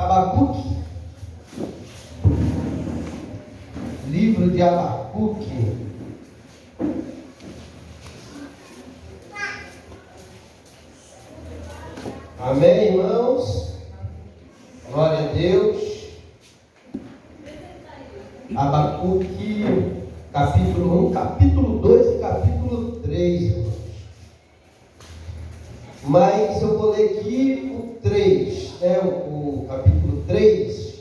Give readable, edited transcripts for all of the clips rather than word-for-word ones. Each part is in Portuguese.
Abacuque. Livro de Abacuque. Amém, irmãos? Glória a Deus. Abacuque, capítulo 1, capítulo 2 e capítulo 3, irmãos. Mas eu vou ler aqui o 3, o capítulo 3,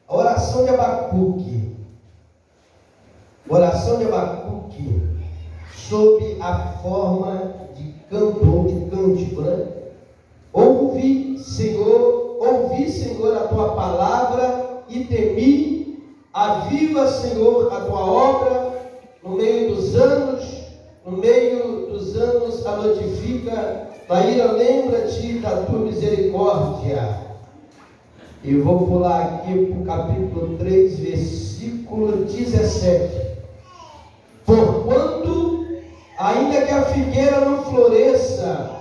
a oração de Abacuque. Oração de Abacuque, sob a forma de cantor, de cântico, Ouvi, Senhor, a tua palavra e temi. Aviva, Senhor, a tua obra no meio dos anos a notifica. Da ira, lembra-te da tua misericórdia. Eu vou pular aqui para o capítulo 3, versículo 17. Porquanto, ainda que a figueira não floresça,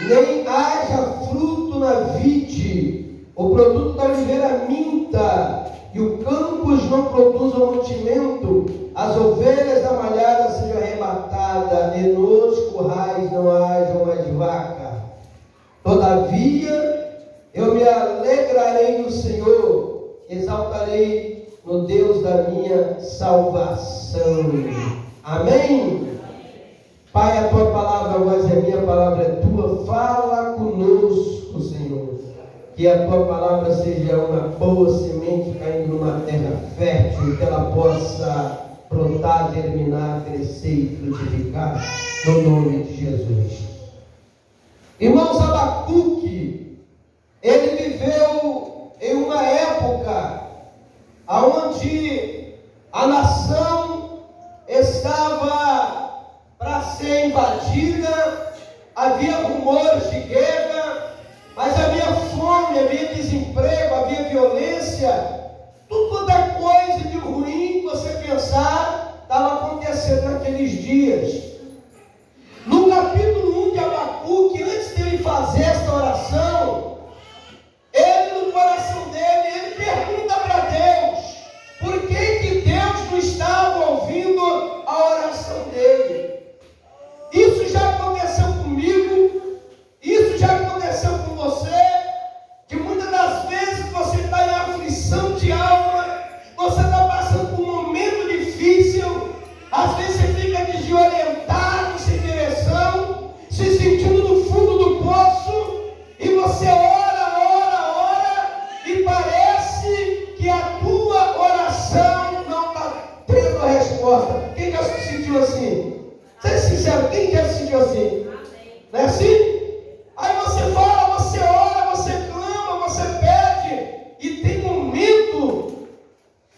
nem haja fruto na vide, o produto da oliveira minta, e o campos não produza mantimento, as ovelhas da malhada sejam arrebatadas, e nos currais não haja mais vaca. Todavia, eu me alegrarei no Senhor, exaltarei no Deus da minha salvação. Amém? Pai, a tua palavra, a voz é minha, a palavra é tua. Fala conosco, Senhor. Que a tua palavra seja uma boa semente caindo numa terra fértil, que ela possa brotar, germinar, crescer e frutificar, no nome de Jesus. Irmãos, Abacuque, ele viveu em uma época onde a nação estava para ser invadida, havia rumores de guerra, mas havia fome, havia desemprego, havia violência, toda coisa de ruim que você pensar estava acontecendo naqueles dias. No capítulo 1 de Abacuque, antes de ele fazer esta oração, ele, no coração dele, ele pergunta para Deus, por que Deus não estava ouvindo a oração dele? Isso já aconteceu comigo, isso já aconteceu com você, que muitas das vezes você está em aflição de alma, você está passando por um momento difícil, às vezes você fica desorientado, sem direção, se sentindo no fundo do poço, e você ora, e parece que a tua oração não está tendo a resposta. Quem já se sentiu assim? Seja sincero, quem já se sentiu assim? Não é assim? Aí você fala, você ora, você clama, você pede, e tem momento,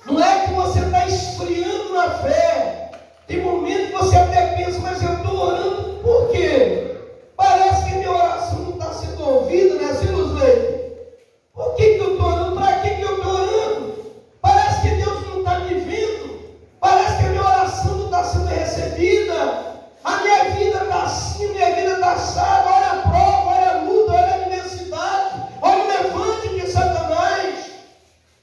não é que você está esfriando na fé, tem momento que você até pensa, mas eu estou orando, por quê? Parece que minha oração não está sendo ouvida, né, assim, Luzleide? Por que eu estou orando? Para que eu estou orando? Parece que Deus não está me vendo, parece que a minha oração não está sendo recebida. A minha vida está assim, minha vida está assada. Olha a prova, olha a luta, olha a adversidade, olha o levante de Satanás.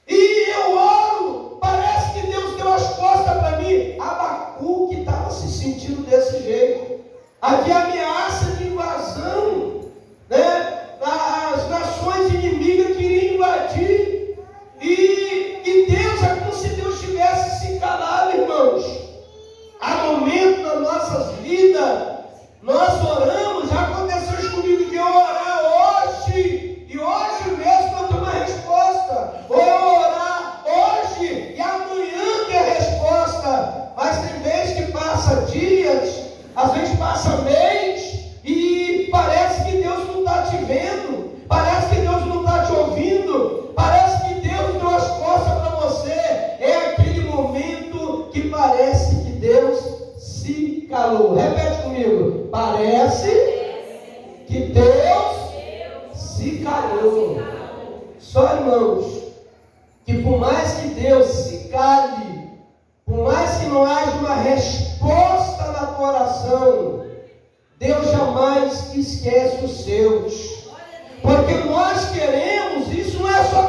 E eu oro, parece que Deus deu as costas para mim. Abacuque estava se sentindo desse jeito. Havia ameaça de invasão, as nações inimigas queriam invadir. E Deus, é como se Deus tivesse se calado, irmãos. Há momentos nas nossas vidas, nós oramos, já aconteceu isso comigo, de eu orar hoje, e hoje mesmo eu tenho uma resposta, ou eu orar hoje, e amanhã tem a resposta, mas tem vezes que passa dias, às vezes passa mês, e parece que Deus não está te vendo, parece que Deus não está te ouvindo, parece que Deus deu as costas para você. É aquele momento que parece que Deus se calou. Repete comigo. Parece que Deus se calou. Só, irmãos, que por mais que Deus se cale, por mais que não haja uma resposta na tua oração, Deus jamais esquece os seus. Porque nós queremos, isso não é só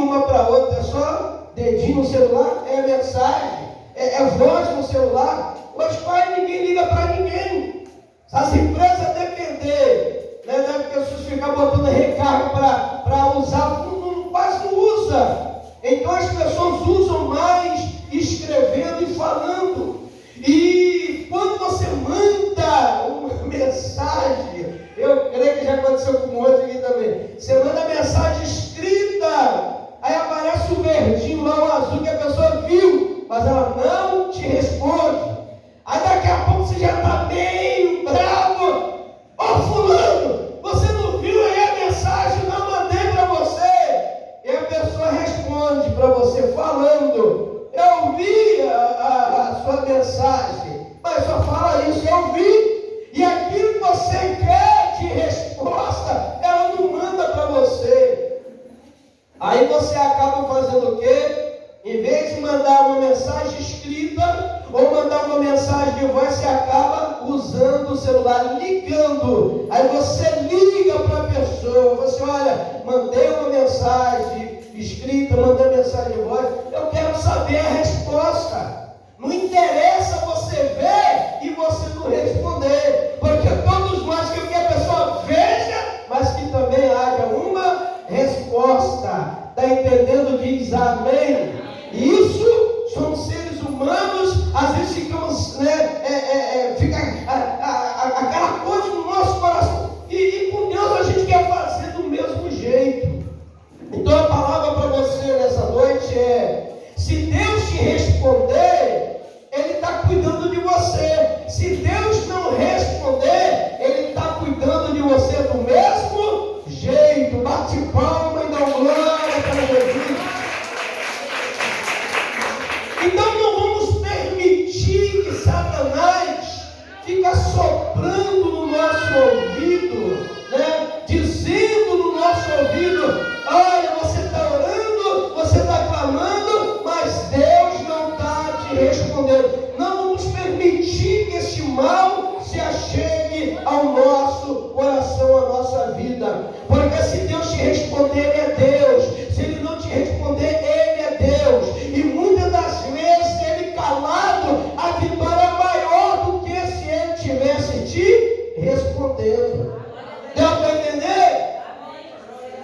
uma para outra, é só dedinho no celular, é mensagem, é voz no celular. Hoje, pai, ninguém liga para ninguém. Se as empresas depender, né, das pessoas ficar botando recarga para usar, quase não usa. Então as pessoas usam mais escrevendo e falando. E quando você manda uma mensagem, eu creio que já aconteceu com um outro aqui também. Você manda mensagem escrita, aí aparece o verdinho lá, o azul, que a pessoa viu, mas ela não te responde. Aí daqui a pouco você já está meio bravo. Ó, fulano, você não viu aí a mensagem? Não mandei para você. E a pessoa responde para você falando: eu vi a sua mensagem, mas só fala isso, eu vi. E aquilo que você quer de resposta, ela não manda para você. Aí você acaba fazendo o quê? Em vez de mandar uma mensagem escrita ou mandar uma mensagem de voz, você acaba usando o celular, ligando. Aí você liga para a pessoa, você olha, mandei uma mensagem escrita, mandei mensagem de voz, eu quero saber a resposta. Não interessa você ver e você não responder, porque todos nós queremos que a pessoa veja, mas que também haja uma resposta. Está entendendo? Diz amém. Isso são seres humanos, às vezes ficamos, fica aquela coisa no nosso coração, e com Deus a gente quer fazer do mesmo jeito. Então a palavra para você nessa noite é: se Deus te responder, Ele está cuidando de você. Se Deus não responder, Ele está cuidando de você do mesmo jeito. Bate palma e dá glória para Jesus. Então não vamos permitir que Satanás fique soprando no nosso ouvido, dizendo no nosso ouvido: olha, você está orando, você está clamando, mas Deus não está te respondendo. Não vamos permitir que esse mal se achegue ao nosso coração, à nossa vida. Porque se Deus te responder, Ele é Deus. Se Ele não te responder, Ele é Deus. E muitas das vezes Ele calado, a vitória é maior do que se Ele tivesse te respondendo. Deu para entender?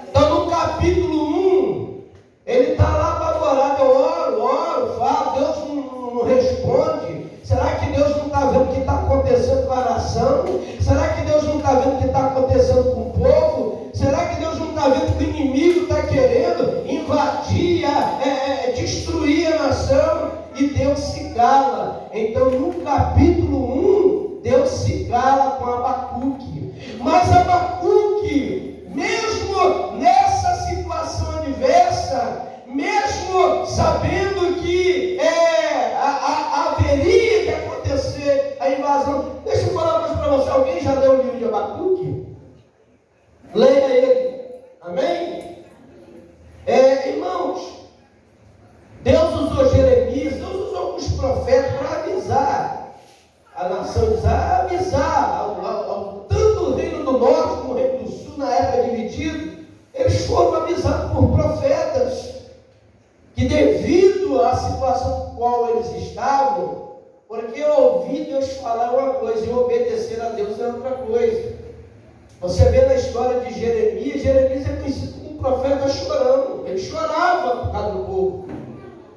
Então no capítulo 1, ele está lá para adorar. Eu oro, falo, Deus não responde. Será que Deus não está vendo o que está acontecendo com a nação? Será que Deus não está vendo o que está acontecendo com o povo? Será que Deus não está vendo que o inimigo está querendo invadir, destruir a nação? E Deus se cala. Então no capítulo 1, Deus se cala com Abacuque. Mas Abacuque, mesmo nessa situação adversa, mesmo sabendo que haveria que acontecer a invasão, deixa eu falar uma coisa para você. Alguém já leu o livro de Abacuque? Leia ele. Amém? Irmãos, Deus usou Jeremias, Deus usou alguns profetas para avisar a nação de Israel, avisar tanto o reino do norte como o reino do sul, na época dividido. Eles foram avisados por profetas que, devido à situação em qual eles estavam, porque ouvir Deus falar uma coisa e obedecer a Deus é outra coisa. Você vê na história de Jeremias é conhecido como um profeta chorando. Ele chorava por causa do povo.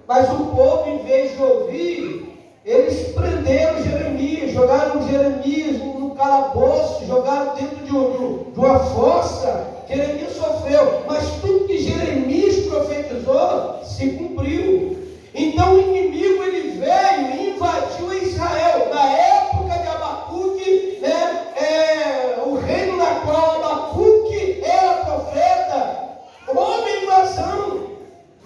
Mas o povo, em vez de ouvir, eles prenderam Jeremias, jogaram Jeremias no calabouço, jogaram dentro de uma fossa. Jeremias sofreu, mas tudo que Jeremias profetizou se cumpriu. Então o inimigo ele veio e invadiu Israel. Na época de Abacuque, o reino na qual Abacuque era profeta, houve invasão.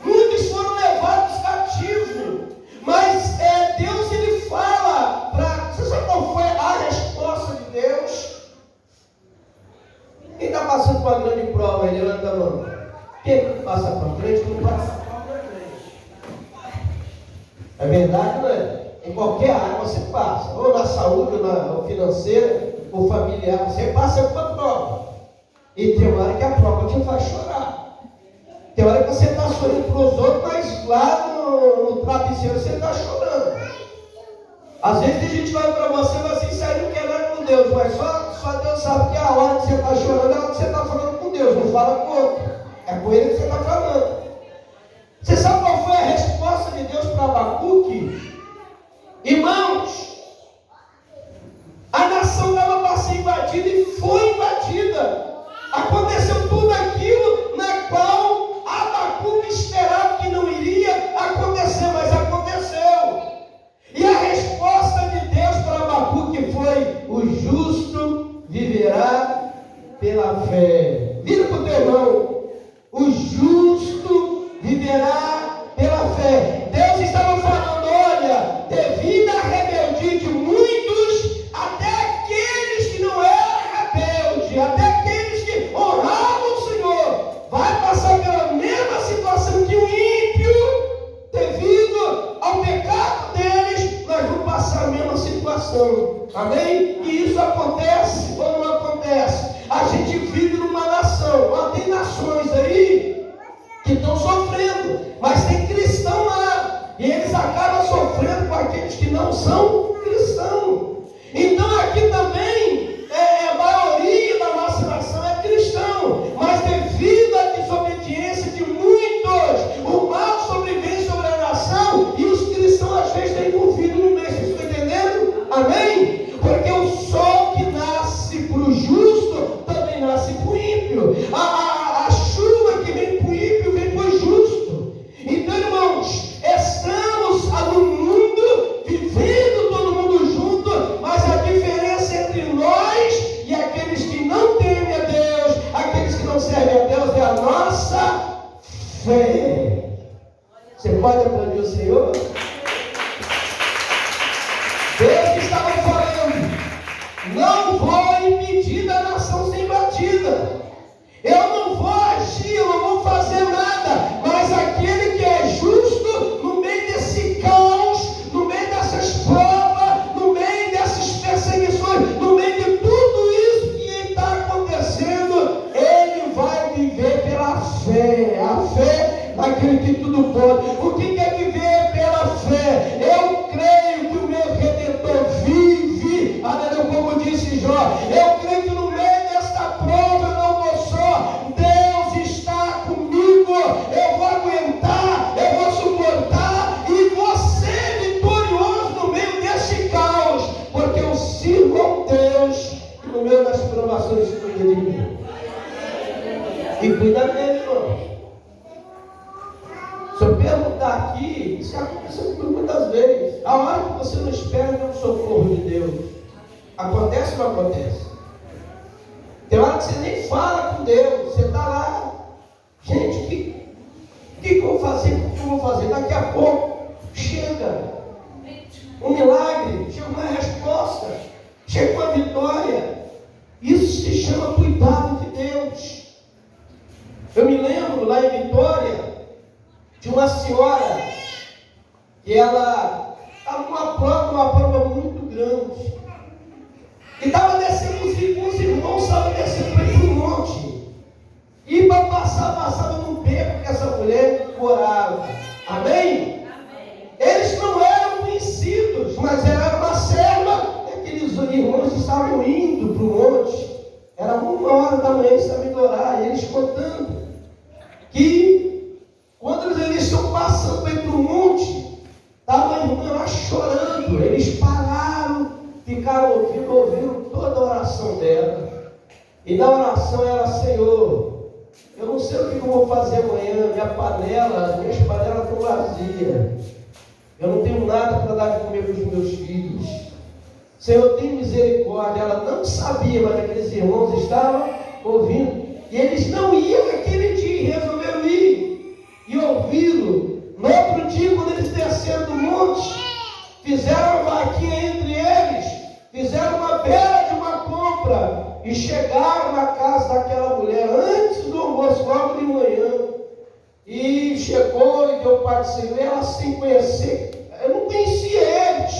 Muitos foram levados cativos. Mas Deus ele fala para. Você sabe qual foi a resposta de Deus? Quem está passando por uma grande prova aí, levanta a mão. Quem passa para frente, não passa para frente. É verdade, não é? Em qualquer área você passa, ou na saúde, ou financeira, ou familiar, você passa por uma prova. E tem uma hora que a prova te faz chorar. Tem hora que você está sorrindo para os outros, mas lá no travesseiro você está chorando. Às vezes a gente vai para você e fala assim, isso aí não quer nada com Deus, mas só Deus sabe que a hora que você está chorando é a hora que você está falando com Deus, não fala com o outro. É com ele que você está falando. Você sabe qual foi a resposta de Deus para Abacuque? Irmãos, a nação estava para ser invadida e foi invadida. Aconteceu tudo aquilo na qual Abacuque esperava que não iria acontecer, mas aconteceu. E a resposta de Deus para Abacuque foi: o justo viverá pela fé. Vira para o teu irmão: o justo viverá pela fé. Deus estava falando: olha, devido à rebeldia de muitos, até aqueles que não eram rebeldes, até aqueles que honravam o Senhor, vai passar pela mesma situação que o ímpio, devido ao pecado deles, nós vamos passar a mesma situação. Amém? E isso acontece ou não acontece? A gente vive numa nação, ó, tem nações aí que estão sofrendo, mas tem cristão lá, e eles acabam sofrendo com aqueles que não são cristãos. Então aqui também, a maioria da nossa nação é cristão, mas devido à desobediência de muitos, o mal sobrevém sobre a nação, e os cristãos às vezes estão envolvidos no meio. Vocês estão entendendo? Amém? Porque o sol que nasce para o justo, também nasce para o ímpio. A chuva que vem para o ímpio, vem para o justo. Então, irmãos, estamos no mundo, vivendo todo mundo junto, mas a diferença entre nós e aqueles que não temem a Deus, aqueles que não servem a Deus, é a nossa fé. Você pode aplaudir o Senhor? Deus estava falando: não vou impedir da nação ser invadida. Eu não vou agir, eu não vou fazer nada. Mas aquele que é justo, no meio desse caos, no meio dessas provas, no meio dessas perseguições, no meio de tudo isso que está acontecendo, ele vai viver pela fé. A fé naquele que tudo pode. O que é viver pela fé? Eu creio que o meu Redentor vive. Aleluia, como disse Jó. Eu creio que no meio desta prova eu não vou só. Deus está comigo. Eu vou aguentar, eu vou suportar e vou ser vitorioso no meio deste caos, porque eu sirvo ao Deus que no meio das provações cuida de mim. E cuida dele, irmão. Se eu perguntar aqui, isso aconteceu comigo muitas vezes. A hora que você não espera, tem um socorro de Deus. Acontece ou não acontece? Tem hora que você nem fala com Deus. Você está lá. Gente, o que eu vou fazer? O que eu vou fazer? Daqui a pouco chega um milagre, chega uma resposta, chega uma vitória. Isso se chama cuidado de Deus. Eu me lembro lá em Vitória de uma senhora que ela estava numa prova muito grande. E estava descendo, os irmãos estavam descendo para ir para o monte. E para passava num beco que essa mulher morava. Amém? Eles não eram conhecidos, mas era uma serva. E aqueles irmãos estavam indo para o monte. Era 1h da manhã, eles estavam indo orar. E eles contando que quando eles estão passando para ir para o monte, estava a irmã lá chorando. Eles pararam, ficaram ouvindo toda a oração dela. E na oração era: Senhor, eu não sei o que eu vou fazer amanhã. Minhas panelas estão vazias. Eu não tenho nada para dar de comer para os meus filhos. Senhor, tem misericórdia. Ela não sabia, mas aqueles irmãos estavam ouvindo. E eles não iam naquele dia, e resolveram ir. E ouviram. No outro dia, quando eles desceram do monte, fizeram uma vaquinha entre eles, fizeram uma bela de uma compra, e chegaram na casa daquela mulher antes do almoço, logo de manhã. E chegou e deu parte do Senhor, ela sem conhecer. Eu não conhecia eles.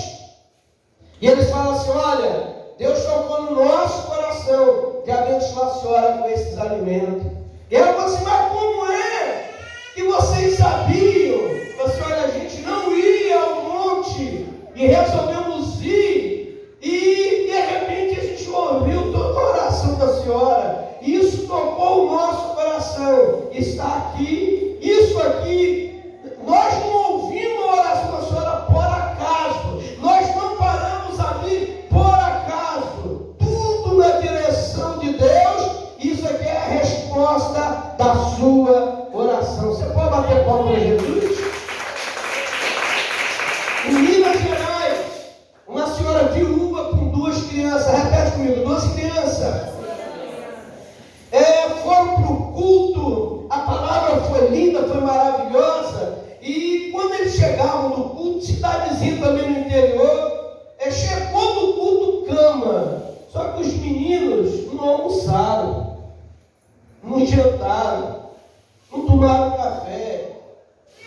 E eles falam assim: olha, Deus tocou no nosso coração de abençoar a senhora com esses alimentos. E ela falou assim: mas como é? que vocês sabiam. Você olha, a gente não ia ao monte e resolvemos ir, e de repente a gente ouviu toda a oração da senhora, e isso tocou o nosso coração. Está aqui, isso aqui, nós não ouvimos a oração da senhora por acaso, nós não paramos ali por acaso, tudo na direção de Deus. Isso aqui é a resposta da sua oração. Você pode bater palma para Jesus? Em Minas Gerais, uma senhora viúva com 2 crianças, repete comigo, 2 crianças, foram para o culto, a palavra foi linda, foi maravilhosa, e quando eles chegavam no culto, cidadezinha também no interior, chegou no culto cama, só que os meninos não almoçaram, não jantaram, não tomaram café,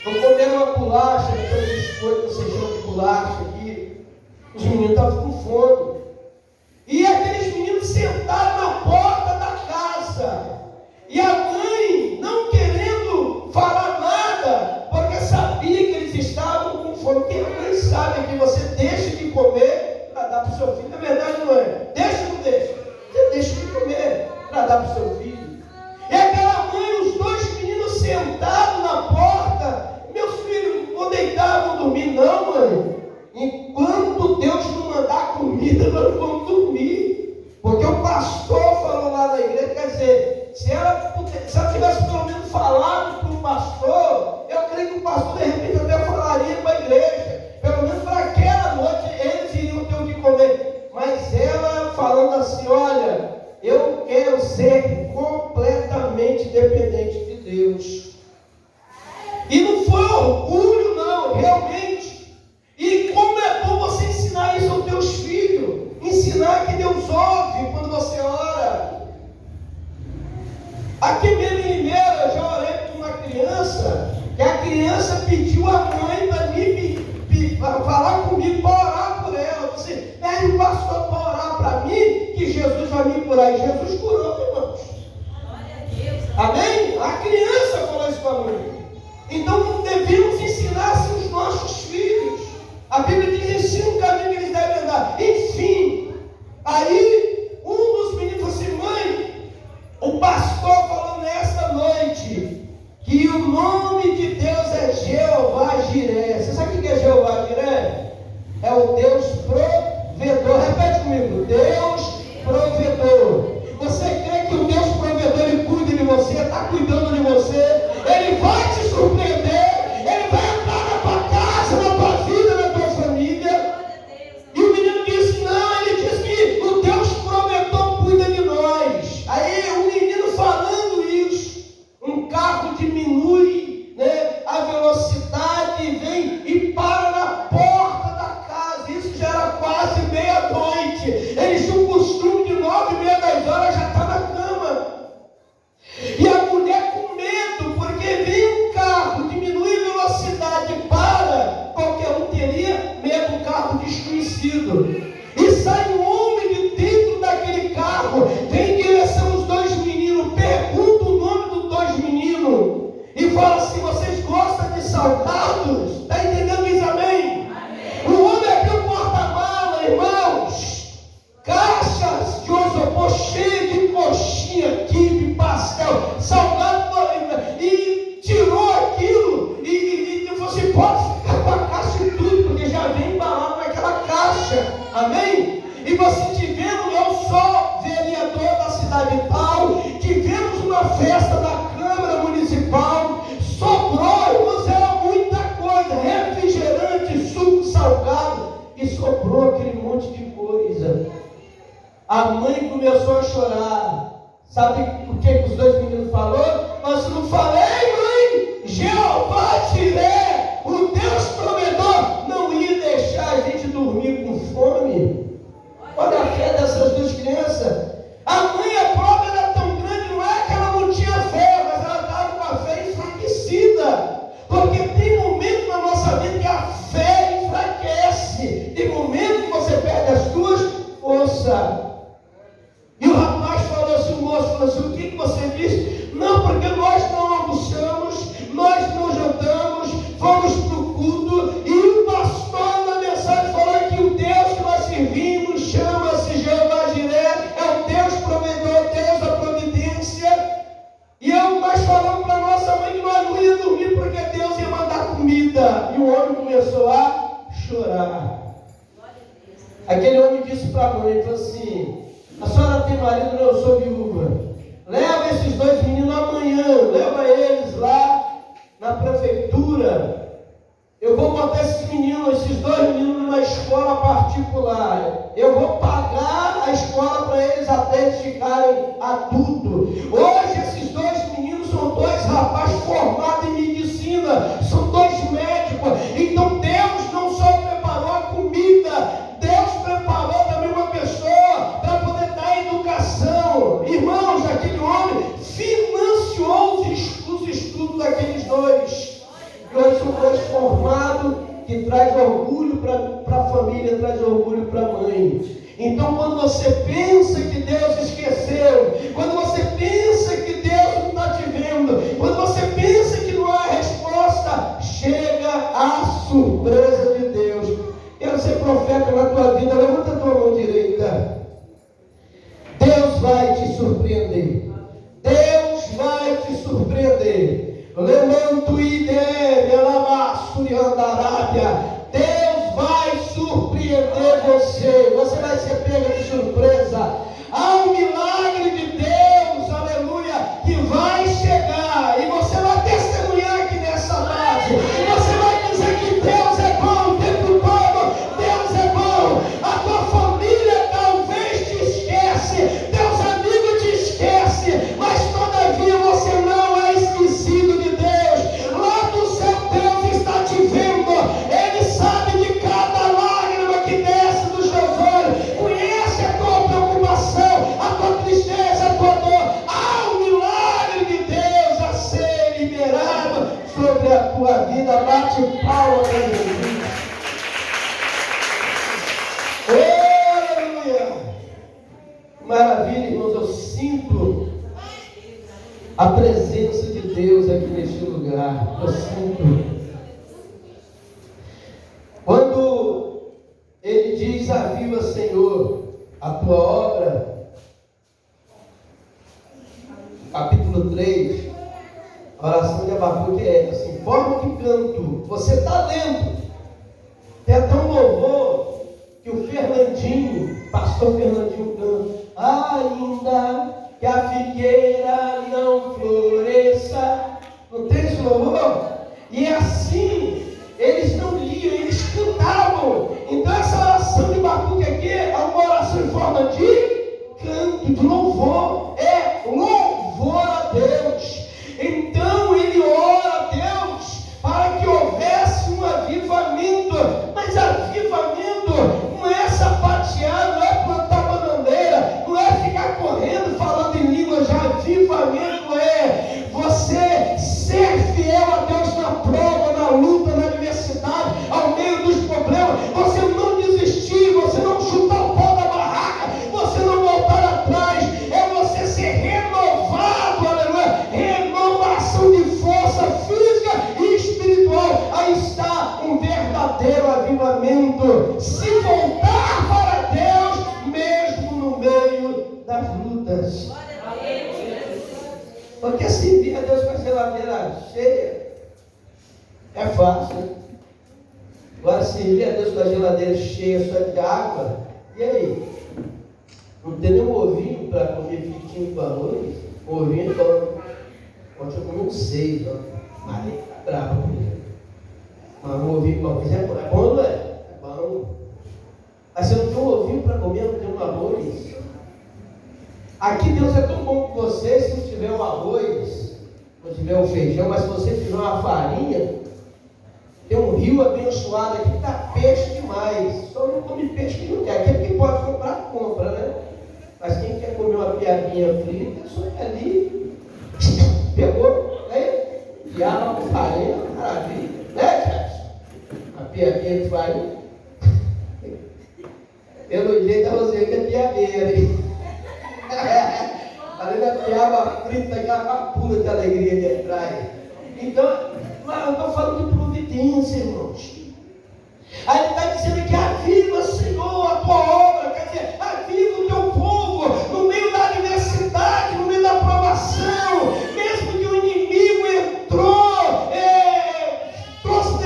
não comeram uma bolacha, aquelas biscoitos que vocês chamam de bolacha aqui. Os meninos estavam com fome. E aqueles meninos sentaram na porta da casa. E a mãe, não querendo falar nada, porque sabia que eles estavam com fome. Quem mãe sabe que você deixa de comer para dar para o seu filho? É verdade, não é? Deixa ou não deixa? Você deixa de comer para dar para o seu filho. E aquela mãe, os 2 meninos sentados na porta. Meus filhos vão deitar, vão dormir. Não, mãe. Enquanto Deus não mandar comida, nós não vamos dormir. Porque o pastor falou lá na igreja. Quer dizer, se ela tivesse pelo menos falado para o pastor, eu creio que o pastor de repente até falaria para a igreja. Pelo menos para aquela noite eles iriam ter o que comer. Mas ela falando assim: olha, eu quero ser completamente dependente de Deus. E não foi orgulho, não, realmente. E como é bom você ensinar isso aos teus filhos. Ensinar que Deus ouve quando você ora. Aqui mesmo em Limeira, eu já orei com uma criança, que a criança pediu a mãe para falar comigo, para orar por ela. Você pede o pastor para orar para mim, que Jesus vai me curar. E Jesus curou, irmãos. Amém? A criança falou isso para mim. Então devemos ensinar assim os nossos filhos. A Bíblia diz: ensina o caminho que eles devem andar. Enfim, aí um dos meninos falou assim: mãe, o pastor falou nesta noite que o nome de Deus é Jeová Jiré. Você sabe o que é Jeová Jiré? É o Deus provedor. Repete comigo: Deus provedor. Você crê que o Deus provedor, ele cuida de você, está cuidando de você? Ele vai te surpreender, ele vai entrar na tua casa, na tua vida, na tua família. E o menino disse: não, ele diz que o Deus provedor cuida de nós. Aí o menino falando isso, um carro diminui, né, a velocidade, vem e para na porta da casa. Isso já era quase meia-noite. Eles tinham o costume de 9h30, 10 horas já está na cama. E a mulher com medo, porque vem um carro, diminui a velocidade, para, qualquer um teria medo, um carro desconhecido. E sai um homem de dentro daquele carro, vem em direção aos 2 meninos, pergunta o nome dos 2 meninos, e fala assim: vocês gostam de salgados? Está entendendo isso? Amém? O homem abriu o porta-mala, irmãos, caixas de isopor cheias de coxinha, quibe, pastel, salgado, e tirou aquilo e falou assim: pode ficar com a caixa e tudo, porque já vem embalado naquela caixa. Amém? E você tivemos, eu sou vereador da cidade tal, tivemos uma festa da Câmara Municipal, sobrou, irmãos, era muita coisa, refrigerante, suco salgado, e sobrou aquele monte de coisa. A mãe começou a chorar. Sabe o que os 2 meninos falaram? Mas não falei, mãe? Jeová Jiré, o Deus provedor, não ia deixar a gente dormir com fome. Olha a fé dessas 2 crianças. A mãe, a prova era tão grande, não é que ela não tinha fé, mas ela estava com a fé enfraquecida. Porque tem momento na nossa vida que a fé enfraquece. Tem momento que você perde as tuas forças. E o rapaz falou assim, o moço falou assim: o que você disse? Não, porque nós não comida. E o homem começou a chorar. Aquele homem disse para a mãe, falou assim: a senhora tem marido? Não, eu sou viúva. Leva esses 2 meninos amanhã, leva eles lá na prefeitura. Eu vou botar esses 2 meninos numa escola particular. Eu vou pagar a escola para eles até eles ficarem adultos. Hoje esses 2 meninos são 2 rapazes formados em medicina, são 2 médicos. Então Deus não só preparou a comida, Deus preparou também uma pessoa para poder dar educação. Irmãos, aquele homem financiou os estudos daqueles 2. E hoje são 2 formados que traz orgulho para a família, traz orgulho para a mãe. Então, quando você pensa que Deus esqueceu, quando você pensa que Deus não está te vendo, quando você pensa que não há resposta, chega a surpresa de Deus. Quero ser profeta na tua vida. Levanta a tua mão direita. Deus vai te surpreender. Deus vai te surpreender. Levanto e deve alabaçuri andarábia. Deus vai surpreender você. Você vai ser pego de surpresa. Há um milagre de Deus, aleluia, que vai chegar. E você vai testemunhar aqui nessa base. E você vai dizer que Deus é bom o tempo todo. Deus é bom. A tua família talvez te esquece. Teus amigos te esquecem. Mas todavia você não é esquecido de Deus. Lá do céu Deus está te vendo. Ele sabe de cada lágrima que desce dos teus olhos. Conhece a tua preocupação, a tua tristeza, a tua dor. Há um milagre de Deus a ser liberado sobre a tua vida. Bate palma para Jesus. Aleluia! Maravilha, irmãos. Eu sinto a presença de Deus aqui neste lugar. Eu sinto. Quando ele diz: aviva, Senhor, a tua obra, capítulo 3, a oração de Abacuque é assim: forma de canto, você está lendo. Tem até um louvor que o Fernandinho, pastor Fernandinho, canta: ainda que a figueira não floresça. Não tem esse louvor? E é assim, eles não liam, eles cantavam. Então essa oração de Abacuque aqui é uma oração em forma de canto, de louvor. É louvor a Deus. Então ele ora a Deus para que houvesse um avivamento. Mas avivamento não é sapatear, não é plantar bananeira, não é ficar correndo falando em línguas. Já avivamento é você ser fiel a Deus na prova, na luta, na adversidade, ao meio dos problemas. Você não desistir, você não chutar o pau da barraca, você não voltar atrás. É você ser renovado, aleluia. Renovação de força física e espiritual. Aí está um verdadeiro avivamento. Se voltar para Deus, mesmo no meio das lutas. Porque servir a Deus com a geladeira cheia é fácil, né? Agora servir a Deus com a geladeira cheia só de água, e aí? Não tem nenhum ovinho para comer fritinho com arroz? O ovinho falando: ontem eu comi 6, ó. Aí tá brava comigo. Mas um ovinho com arroz é bom, não é? É bom. Mas você não tem um ovinho para comer, não tem um arroz. Aqui Deus é tão bom com você. Se não tiver um arroz, não tiver um feijão, mas se você tiver uma farinha, tem um rio abençoado aqui que dá peixe demais. Só não come peixe que não quer. Aquele que pode comprar, compra, né? Mas quem quer comer uma piadinha frita, só é ali. Pegou, aí, piada com farinha, maravilha, né, Jackson? A piadinha de farinha. Pelo jeito, a Roseli é piadeira, hein? Ali na piaba frita, aquela pura de alegria de atrás. Então, eu estou falando de providência, irmãos. Aí ele está dizendo que aviva, Senhor, a tua obra. Quer dizer, aviva o teu povo no meio da adversidade, no meio da provação. Mesmo que o inimigo entrou, trouxe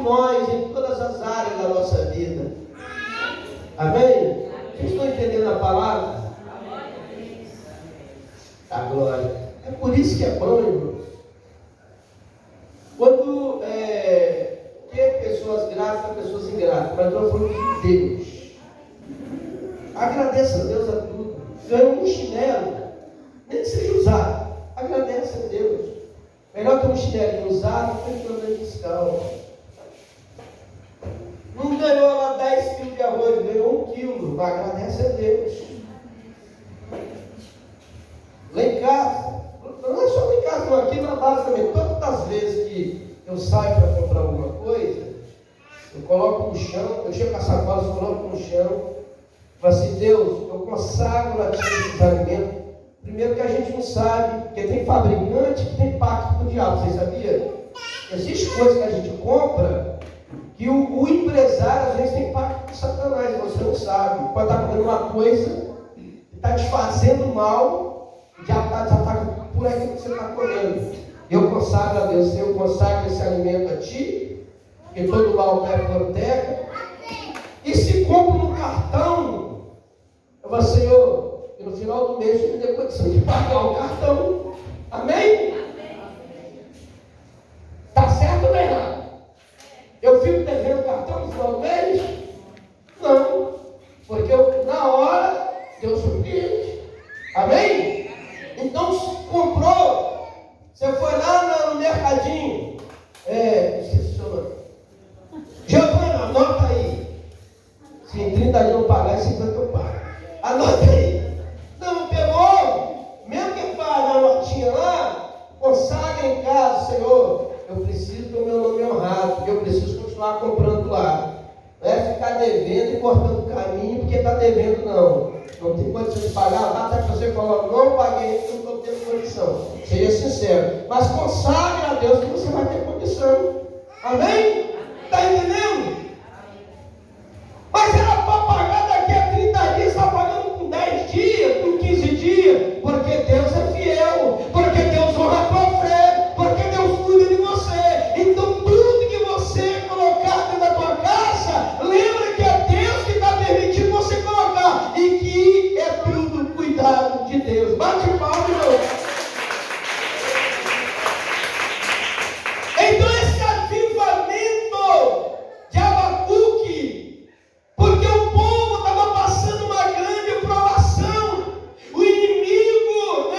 nós em todas as áreas da nossa vida. Amém? Vocês estão entendendo a palavra? A glória. É por isso que é bom, irmãos. Quando tem pessoas gratas, pessoas ingratas, mas nós falamos de Deus. Agradeça a Deus a tudo. Ganhou um chinelo, nem que seja usado, agradece a Deus. Melhor ter um chinelinho usado do que um andando descalço. Não ganhou lá 10 quilos de arroz, ganhou 1 quilo, agradece a Deus. Lá em casa, não é só lá em casa, não, aqui na base também, todas as vezes que eu saio para comprar alguma coisa, eu coloco no chão, eu chego com a sacola, eu coloco no chão, falo assim, Deus, eu consagro a Ti esses alimentos. Primeiro que a gente não sabe, porque tem fabricante que tem pacto com o diabo, vocês sabiam? Existem coisas que a gente compra que o empresário às vezes tem pacto com Satanás, você não sabe. Pode estar comendo uma coisa que está te fazendo mal, já está por aquilo que você está comendo. Eu consagro a Deus, eu consagro esse alimento a Ti, porque todo mal vai para a terra. E se compro no cartão, eu falo, Senhor, e no final do mês eu me dê condição de pagar o cartão. Amém? Está certo ou errado? Eu fico devendo o cartão no final do mês? Não. Porque na hora Deus surpreende. Amém? Então, se comprou, você foi lá no mercadinho. Esqueci o seu nome. Giovanni, anota aí. Se em 30 dias eu pagar, em 50 eu pago. Anota aí. Não pegou? Mesmo que pague a notinha lá, consagra em casa, Senhor. Eu preciso do meu nome honrado, porque eu preciso continuar comprando lá. Não é ficar devendo e cortando o caminho, porque está devendo, não. Não tem condição de pagar, lá até que você coloca, não paguei, não estou tendo condição. Seja sincero. Mas consagre a Deus que você vai ter condição. Amém? Está entendendo? Mas era para pagar daqui a 30 dias, está pagando com 10 dias, com 15 dias, porque Deus é fiel, porque Deus honra a tua fé, porque Deus cuida de você. Então tudo que você colocar dentro da tua casa, lembra que é Deus que está permitindo você colocar, e que é tudo cuidado de Deus. Bate palma, irmão. Então esse avivamento de Abacuque, porque o povo estava passando uma grande provação, o inimigo,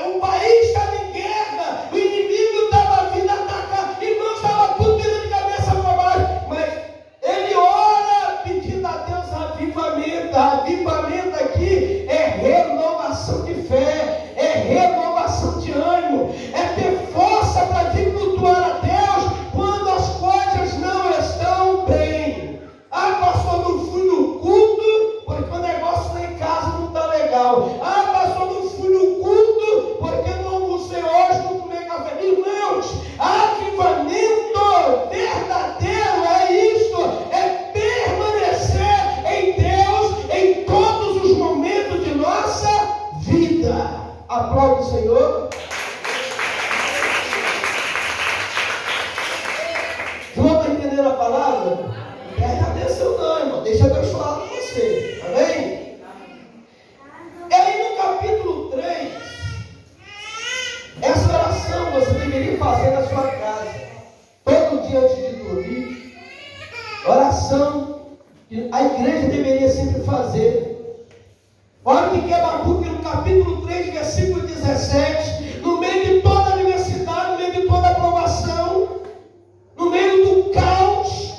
o país estava em guerra, o inimigo estava vindo atacar, irmãos, estava tudo virando de cabeça para baixo, mas ele ora pedindo a Deus avivamento. Avivamento aqui é renovação de fé, é renovação de ânimo, é ter força para te cultuar a Deus quando as coisas não estão bem. Ah, pastor, não fui no culto porque o negócio lá em casa não está legal. Ah, pastor, não fui no culto porque não almocei hoje, não tomei café. Irmãos, avivamento verdadeiro é isto, é permanecer em Deus em todos os momentos de nossa vida. Aplaude o Senhor. João, está entendendo a palavra? Presta atenção não, irmão. Deixa Deus falar com você. Amém? E aí no capítulo 3, essa oração você deveria fazer na sua casa, todo dia antes de dormir. Oração que a igreja deveria sempre fazer. Olha o que é Abacuque no capítulo 3, versículo 17. No meio de toda a adversidade, no meio de toda a provação, no meio do caos,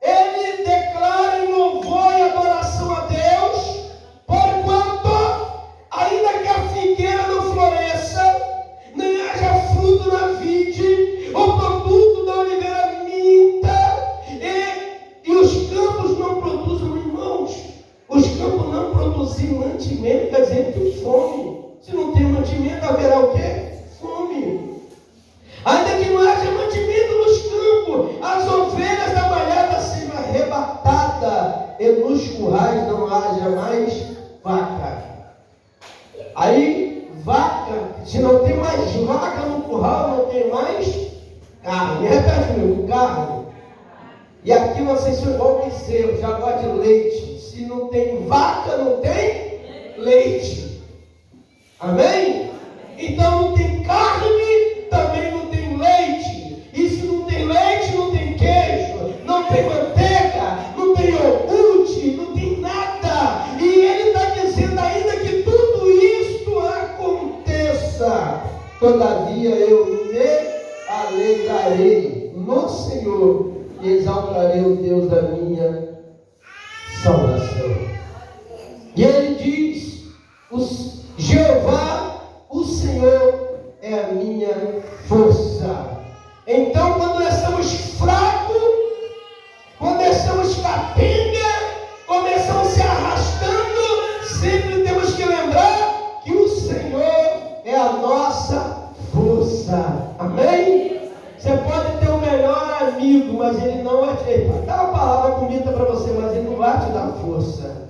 ele declara em louvor e adoração a Deus, porquanto, ainda que a figueira não floresça, nem haja fruto na vide, o produto da oliveira minta, e os campos não produzam, irmãos, os campos não produzem mantimento, quer dizer, tem fome. Se não tem mantimento, haverá carne. E aqui vocês são igual bezerro, já gosta de leite. Se não tem vaca, não tem leite. Amém? Então não tem carne, também não tem leite. E se não tem leite, não tem queijo, não tem manteiga, não tem iogurte, não tem nada. E ele está dizendo ainda que tudo isto aconteça. Todavia eu me alegrarei no Senhor e exaltarei o Deus da minha salvação. E ele diz: Jeová, o Senhor é a minha força. Então, quando nós estamos fracos, quando nós estamos capenga, quando nós estamos se arrastando, sempre temos que lembrar que o Senhor é a nossa força. Amém? Você pode ter o melhor amigo, mas ele não vai te dar uma palavra bonita para você, mas ele não vai te dar força.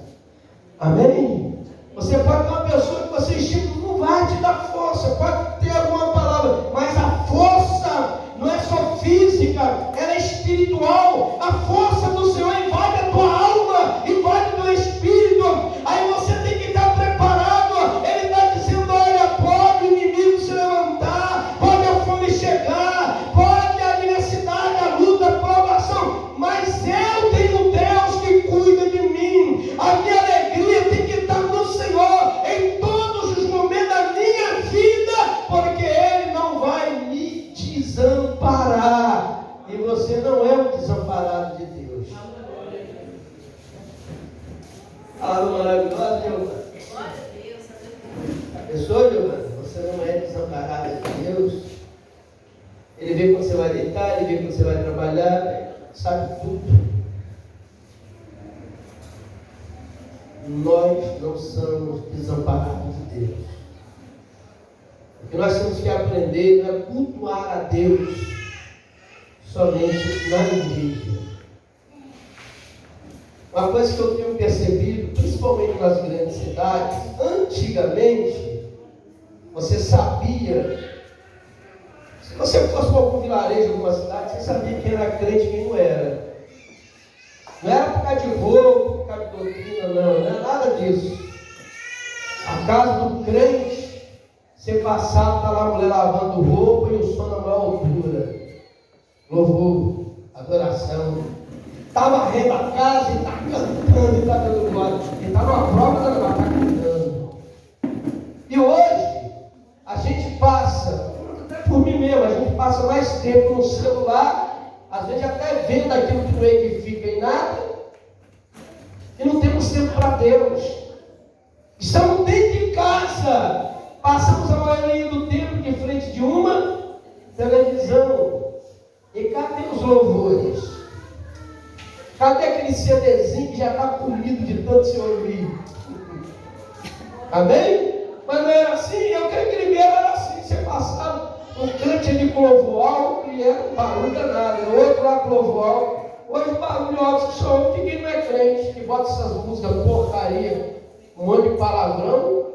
Amém? Você pode ter uma pessoa que você estima, não vai te dar força, pode ter alguma palavra, mas a força não é só física, ela é espiritual. A força do Senhor invade a tua alma, invade o teu espírito. Aí você tem que estar preparado. Ele está dizendo: olha, pode o inimigo se levantar, pode a fome chegar, pode a adversidade, a luta, a provação, mas eu tenho um Deus que cuida de mim. A minha alegria tem que estar no Senhor em todos os momentos da minha vida, porque Ele não vai me desamparar. E você não é um desamparado de Deus. Alô, maravilhosa, Giovana. A pessoa, Giovana, você não é desamparado de Deus. Ele vê quando você vai deitar, ele vê quando você vai trabalhar, sabe tudo. Nós não somos desamparados de Deus. O que nós temos que aprender é cultuar a Deus somente na igreja. Uma coisa que eu tenho percebido, principalmente nas grandes cidades, antigamente, você sabia, se você fosse para algum vilarejo, alguma cidade, você sabia quem era crente e quem não era. Não era por causa de roubo, por causa de doutrina, não era nada disso. A casa do crente, você passava, está lá a mulher lavando roupa e o som na maior altura. Louvor, adoração. Está varrendo a casa e está cantando e está dando glória. E está numa prova da glória, está cantando. E hoje, a gente passa, até por mim mesmo, a gente passa mais tempo no celular, às vezes até vendo aquilo que não edifica em nada, e não temos tempo para Deus. Estamos dentro de casa, passamos a maioria do tempo de frente de uma televisão. E cadê os louvores? Cadê aquele CDzinho que já está comido de tanto se ouvir? Amém? Mas não era assim. Eu creio que primeiro era assim. Você passava um crente ali com louvor alto e era um barulho danado. O outro lá com louvor alto. Hoje o barulho alto que só ouve quem não é crente, que bota essas músicas porcaria, um monte de palavrão.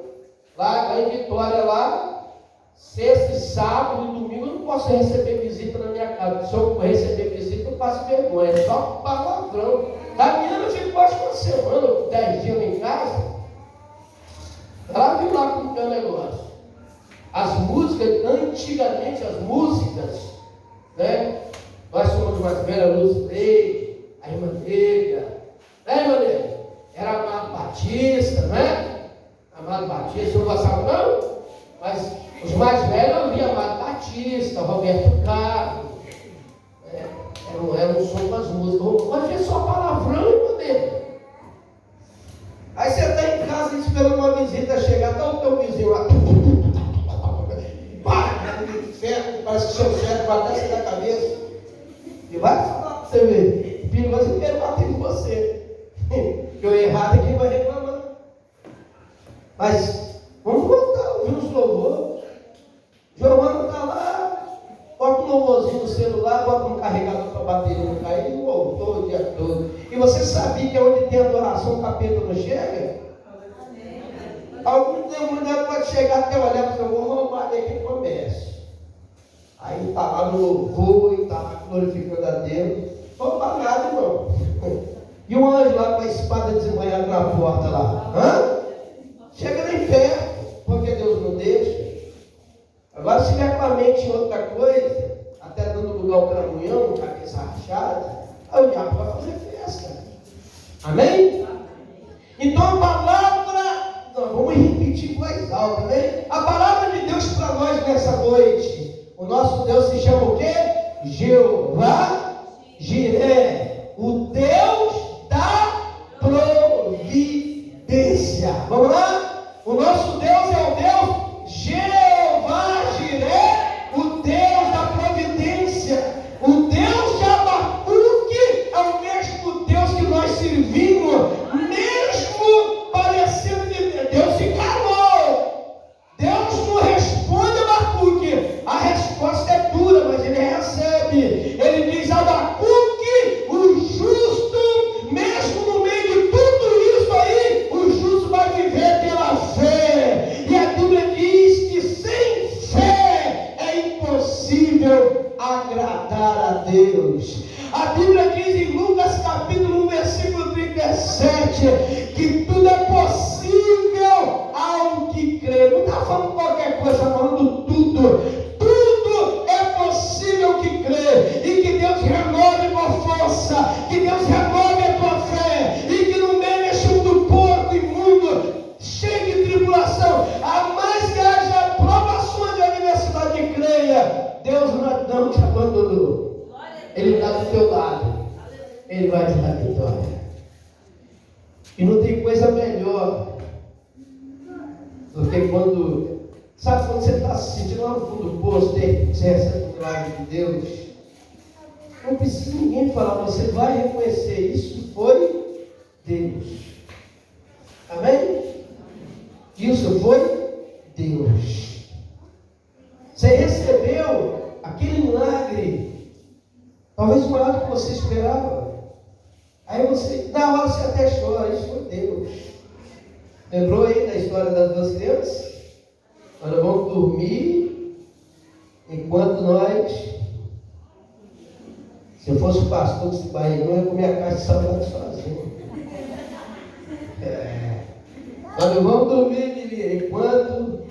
Lá em Vitória, lá, sexta e sábado e domingo eu não posso receber visita na minha casa. Se eu receber visita, eu passo vergonha. É só palavrão. Damiana ficou acho que uma semana, 10 dias lá em casa. Ela viu lá como que é o negócio. As músicas, antigamente, as músicas, né? Nós somos mais velhas, Luz Leite, a irmã Negra, né, irmã Negra? Era Amado Batista, né? Amado Batista, não gostava não? Mas os mais velhos ouviam Amado Batista, Roberto Carlos. Era um som com as músicas. Hoje é só palavrão e poder. Aí você está em casa esperando uma visita chegar, está o teu vizinho lá. Parece que o seu cérebro vai até sair da cabeça. E vai falar para você ver. O filho vai primeiro bater em você. Porque o errado é quem vai reclamar. Mas vamos voltar a ouvir os louvores. Giovana está lá, bota um louvorzinho no celular, bota um carregador para a bateria não cair e voltou o dia todo. E você sabia que onde tem adoração, o capeta não chega? Algum demônio pode chegar até olhar para você, eu vou roubar daqui no comércio. Aí está lá no louvor e está lá glorificando a Deus. Vamos para nada, irmão. E um anjo lá com a espada desembanhada na porta lá. Chega nem perto, porque Deus não deixa. Agora, se tiver com a mente em outra coisa, até dando lugar ao cramunhão, cabeça rachada, aí o diabo vai fazer festa. Amém? Então a palavra, nós vamos repetir com voz alta, amém? A palavra de Deus para nós nessa noite, o nosso Deus se chama o quê? Jeová Jiré, o Deus da providência. Vamos lá? O nosso Deus é o Deus Jeová Jiré, o Deus da providência. O Deus de Abacuque é o mesmo Deus que nós servimos, mesmo parecendo que Deus se calou. Deus não responde a Abacuque. A resposta é dura, mas ele recebe. Ele diz: Abacuque, o justo, mesmo no meio de tudo isso aí, o justo vai viver pela fé. E a Bíblia diz que sem fé é impossível agradar a Deus. A Bíblia diz em Lucas capítulo 1, versículo 37, que tudo é possível ao que crê. Não está falando qualquer coisa, está falando tudo. Tudo é possível que crê. E que Deus renove tua força, que Deus renove a tua fé, e que no meio deste mundo porco, imundo, cheio de tribulação, a mais que haja provações de adversidade, creia, Deus não te abandonou. Ele está do teu lado. Ele vai te dar vitória. E não tem coisa melhor do que quando, sabe, quando você está se sentindo lá no fundo do poço, você recebe o milagre de Deus. Não precisa ninguém falar, você vai reconhecer isso foi Deus. Amém? Isso foi Deus. Você recebeu aquele milagre, talvez maior do que você esperava. Aí você, na hora você até chora, isso foi Deus. Lembrou aí da história das duas crianças? Nós vamos dormir enquanto nós, se eu fosse o pastor desse bairro, eu ia comer a caixa de salgado sozinho. Nós vamos dormir, Lili, enquanto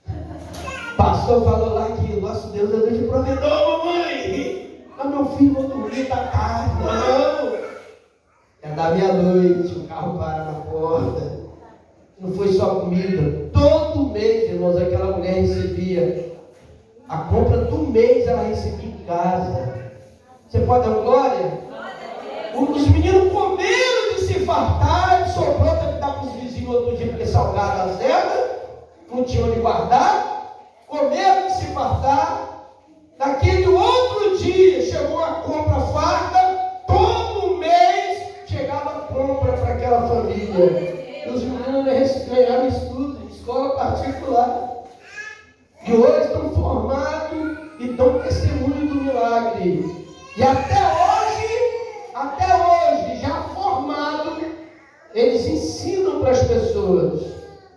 o pastor falou lá que o nosso Deus é Deus de provedor, mamãe. Mas meu filho, vou dormir, tá tarde. Não! É da meia-noite, o carro para na porta. Não foi só comida. Todo mês, irmãos, aquela mulher recebia a compra do mês, ela recebia em casa. Você pode dar glória? Os meninos comeram de se fartar, sobrou para dar para os vizinhos outro dia, porque salgaram a zeda, não tinham onde guardar. Comeram de se fartar. Naquele outro dia chegou a compra farta, todo mês chegava a compra para aquela família. E os meninos ganharam estudo em escola particular. E hoje estão formados e dão testemunho do milagre. E até hoje, já formados, eles ensinam para as pessoas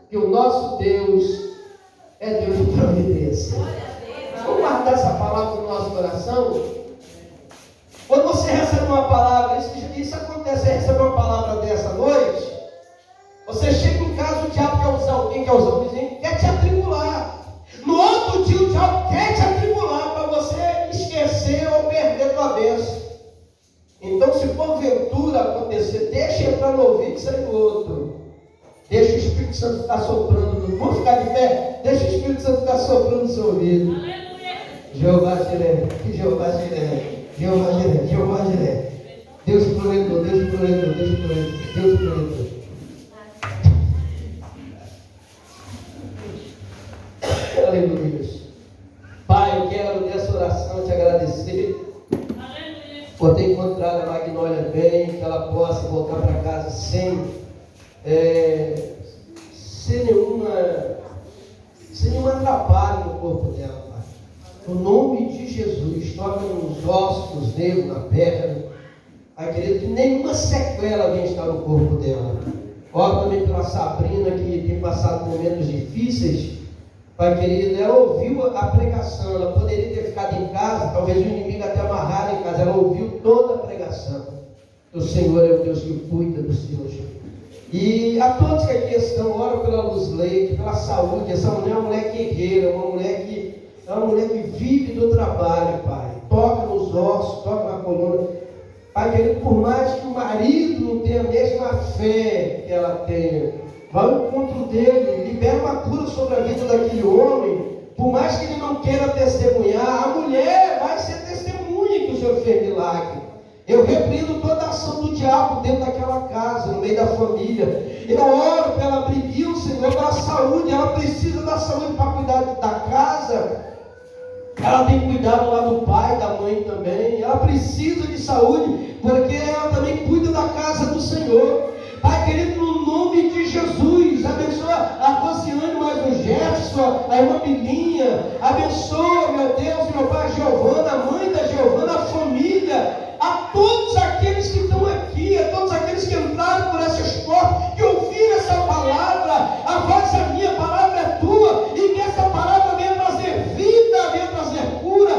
que o nosso Deus é Deus de providência. Vamos guardar essa palavra no nosso coração? Quando você recebe uma palavra, isso acontece, você recebe uma palavra dessa noite, você chega em casa, o diabo quer usar alguém, quer usar o vizinho, quer te atribular. No outro dia, o diabo quer te atribular para você esquecer ou perder tua bênção. Então, se porventura acontecer, deixa entrar no ouvido e sair no outro. Deixa o Espírito Santo ficar soprando. Vamos ficar de pé? Deixa o Espírito Santo ficar soprando no seu ouvido. Jeová Jiré, Jeová Jiré, Jeová Jiré, Jeová Jiré. Deus provedor, Deus provedor, Deus provedor, Deus provedor. Aleluia. Pai, eu quero nessa oração te agradecer por ter encontrado a Magnólia bem, que ela possa voltar para casa sem nenhum atrapalho no corpo dela, Pai. No nome de Jesus, toca nos ossos, nos nervos, na perna. Pai querido, que nenhuma sequela venha estar no corpo dela. Oro também pela Sabrina, que tem passado momentos difíceis. Pai querido, ela ouviu a pregação, ela poderia ter ficado em casa, talvez o inimigo até amarrado em casa, ela ouviu toda a pregação. O Senhor é o Deus que cuida do Senhor. E a todos que aqui estão, oro pela Luz Leite, pela saúde. Essa mulher é uma mulher guerreira, é uma mulher que vive do trabalho, Pai. Toca nos ossos, toca na coluna. Pai querido, por mais que o marido não tenha a mesma fé que ela tenha, vai ao encontro dele, libera uma cura sobre a vida daquele homem. Por mais que ele não queira testemunhar, a mulher vai ser testemunha que o Senhor fez milagre. Eu repreendo toda a ação do diabo dentro daquela casa, no meio da família. Eu oro para ela abrir o Senhor, pela saúde. Ela precisa da saúde para cuidar da casa. Ela tem cuidado lá do pai, da mãe também. Ela precisa de saúde, porque ela também cuida da casa do Senhor. Pai querido, no nome de Jesus, abençoa a Rosiane, mais o Gerson, a irmã Bilinha. Abençoa, meu Deus, meu pai, a Giovana, a mãe da Giovana, a família. A todos aqueles que estão aqui, a todos aqueles que entraram por essas portas, que ouviram essa palavra, a voz é minha, a palavra é tua, e que essa palavra venha trazer vida, venha trazer cura.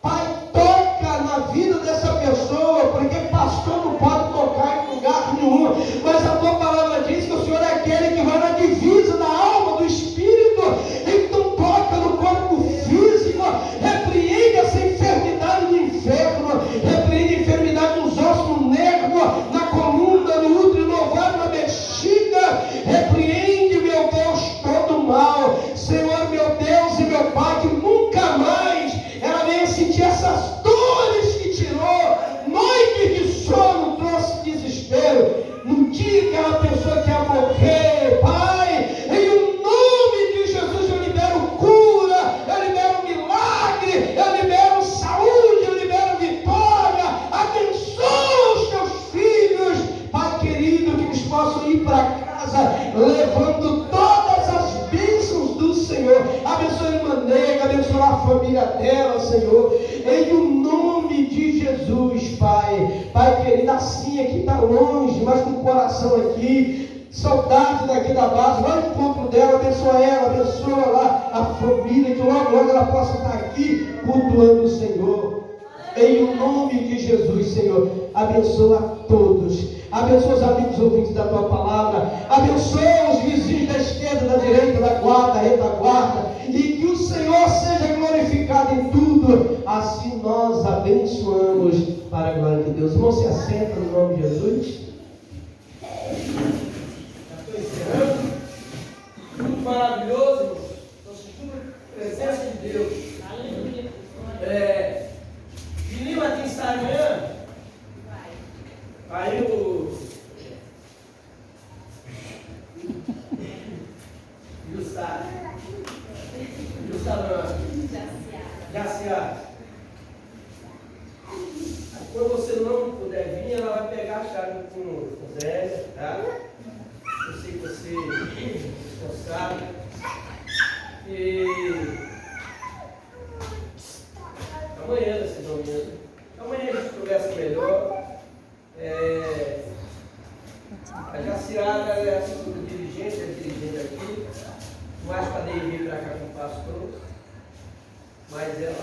Pai, toca na vida dessa pessoa, porque pastor não pode tocar em lugar nenhum, mas a tua palavra diz que o Senhor é aquele que vai na divisa da alma, do espírito. Então toca no corpo físico, repreende essa enfermidade do inferno, repreende a enfermidade nos ossos, no nervo, na coluna, no útero, no ovário, na bexiga. Repreende, meu Deus, todo o mal. Senhor, meu Deus e meu Pai, que nunca mais ela venha sentir essas dores que tirou, noite de sono trouxe desespero. No dia que ela pensou que ia morrer, Pai, em o nome de Jesus eu libero cura, eu libero milagre, eu libero saúde, eu libero vitória. Abençoa os teus filhos, Pai querido, que eles possam ir para casa levando todas as bênçãos do Senhor. Abençoa a irmã Nega, abençoa a família dela, Senhor, em o nome de Jesus, Pai. Pai querido, assim aqui está longe, mas com o coração aqui, saudade daqui da base, vai no encontro dela, abençoa lá a família, que logo ela possa estar aqui cultuando o Senhor. Em o nome de Jesus, Senhor, abençoa a todos, abençoa os amigos ouvintes da tua palavra, abençoa os vizinhos da esquerda, da direita, da guarda, da retaguarda, e que o Senhor seja glorificado em tudo. Assim nós abençoamos para a glória de Deus. Irmão, se assenta no nome de Jesus. Já estou encerrando. Muito maravilhoso, irmão. Estou sentindo a presença de Deus. Aleluia. Juninho vai ter estar amanhã? Vai. Aí o Jussara. Jaciara. Quando você não puder vir, ela vai pegar a chave com o Zé, tá? Eu sei que você é responsável. E amanhã vocês vão vir. Amanhã a gente conversa melhor. A Jaciara é a segunda dirigente, aqui. Não acho para vir para cá com o pastor. Mas ela